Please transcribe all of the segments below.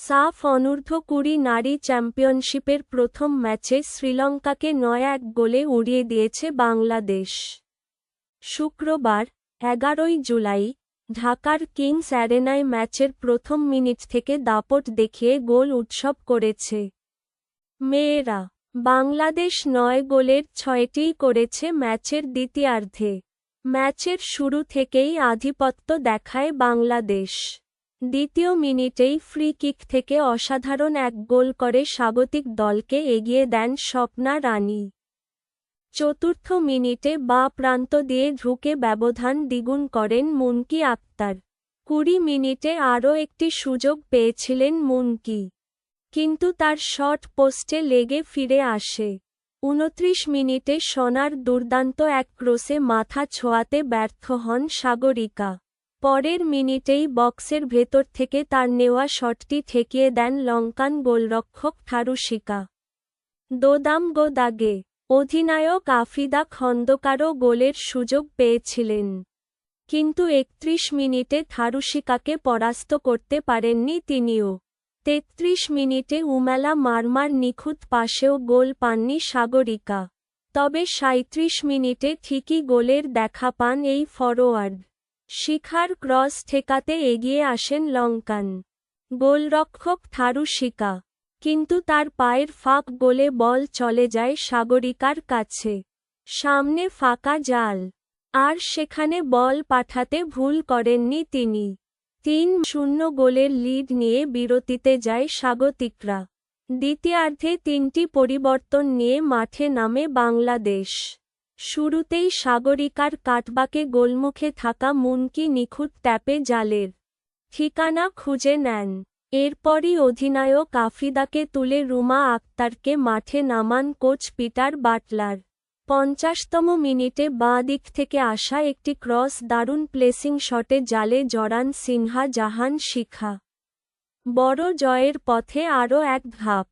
সাফ অনূর্ধ্ব-20 নারী চ্যাম্পিয়নশিপের প্রথম ম্যাচে শ্রীলঙ্কাকে ৯-১ গোলে উড়িয়ে দিয়েছে বাংলাদেশ। শুক্রবার, ১১ই জুলাই, ঢাকার কিংস অ্যারেনায় ম্যাচের প্রথম মিনিট থেকে দাপট দেখিয়ে গোল উৎসব করেছে মেয়েরা। বাংলাদেশ ৯ গোলের ৬টিই করেছে ম্যাচের দ্বিতীয়ার্ধে। ম্যাচের শুরু থেকেই আধিপত্য দেখায় বাংলাদেশ। দ্বিতীয় মিনিটেই ফ্রি কিক থেকে অসাধারণ এক গোল করে স্বাগতিক দলকে এগিয়ে দেন স্বপ্না রানী। চতুর্থ মিনিটে বাঁ প্রান্ত দিয়ে ঢুকে ব্যবধান দ্বিগুণ করেন মুনকি আক্তার। ২০ মিনিটে আরও একটি সুযোগ পেয়েছিলেন মুনকি, কিন্তু তার শট পোস্টে লেগে ফিরে আসে। ২৯ মিনিটে সোনার দুর্দান্ত এক ক্রসে মাথা ছোঁয়াতে ব্যর্থ হন সাগরিকা। পরের মিনিটেই বক্সের ভেতর থেকে তার নেওয়া শটটি ঠেকিয়ে দেন লঙ্কান গোলরক্ষক থারুশিকা। দোদাম গো দাগে। অধিনায়ক আফিদা খন্দকারও গোলের সুযোগ পেয়েছিলেন, কিন্তু ৩১ মিনিটে থারুশিকাকে পরাস্ত করতে পারেননি তিনিও। ৩৩ মিনিটে উমেলা মারমার নিখুঁত পাশেও গোল পাননি সাগরিকা। তবে ৩৭ মিনিটে ঠিকই গোলের দেখা পান এই ফরোয়ার্ড। শিখার ক্রস ঠেকাতে এগিয়ে আসেন লঙ্কান গোলরক্ষক থারুশিকা, কিন্তু তার পায়ের ফাঁক গোলে বল চলে যায় সাগরিকার কাছে। সামনে ফাঁকা জাল, আর সেখানে বল পাঠাতে ভুল করেননি তিনি। ৩-০ গোলের লিড নিয়ে বিরতিতে যায় স্বাগতিকরা। দ্বিতীয়ার্ধে ৩টি পরিবর্তন নিয়ে মাঠে নামে বাংলাদেশ। শুরুতেই সাগরিকার কাটবাকে গোলমুখে থাকা মুনকি নিখুঁত ট্যাপে জালের ঠিকানা খুঁজে নেন। এরপরই অধিনায়ক আফিদাকে তুলে রুমা আক্তারকে মাঠে নামান কোচ পিটার বাটলার। ৫০তম মিনিটে বাঁ দিক থেকে আসা একটি ক্রস দারুণ প্লেসিং শটে জালে জড়ান সিনহা জাহান শিখা। বড় জয়ের পথে আরও এক ধাপ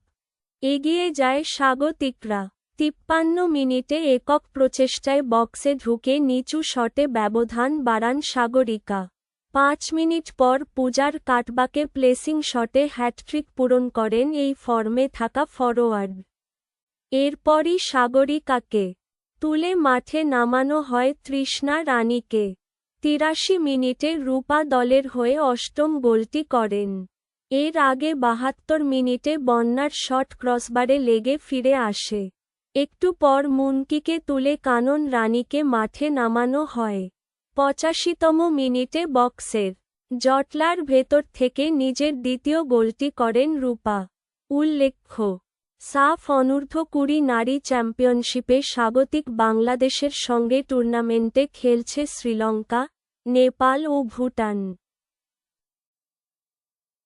এগিয়ে যায় স্বাগতিকরা। ৫৩ মিনিটে একক প্রচেষ্টায় বক্সে ঢুকে নিচু শটে ব্যবধান বাড়ান সাগরিকা। ৫ মিনিট পর পূজার কাটবাকে প্লেসিং শটে হ্যাটট্রিক পূরণ করেন এই ফর্মে থাকা ফরোয়ার্ড। এরপরই সাগরিকাকে তুলে মাঠে নামানো হয় তৃষ্ণা রানীকে। ৮৩ মিনিটে রূপা দলের হয়ে অষ্টম গোলটি করেন। এর আগে ৭২ মিনিটে বন্যার শট ক্রসবারে লেগে ফিরে আসে। একটু পর মুনকিকে তুলে কানন রানীকে মাঠে নামানো হয়। ৮৫তম মিনিটে বক্সের জটলার ভেতর থেকে নিজের দ্বিতীয় গোলটি করেন রূপা। উল্লেখ্য, সাফ অনূর্ধ্ব-২০ নারী চ্যাম্পিয়নশিপে স্বাগতিক বাংলাদেশের সঙ্গে টুর্নামেন্টে খেলছে শ্রীলঙ্কা, নেপাল ও ভুটান।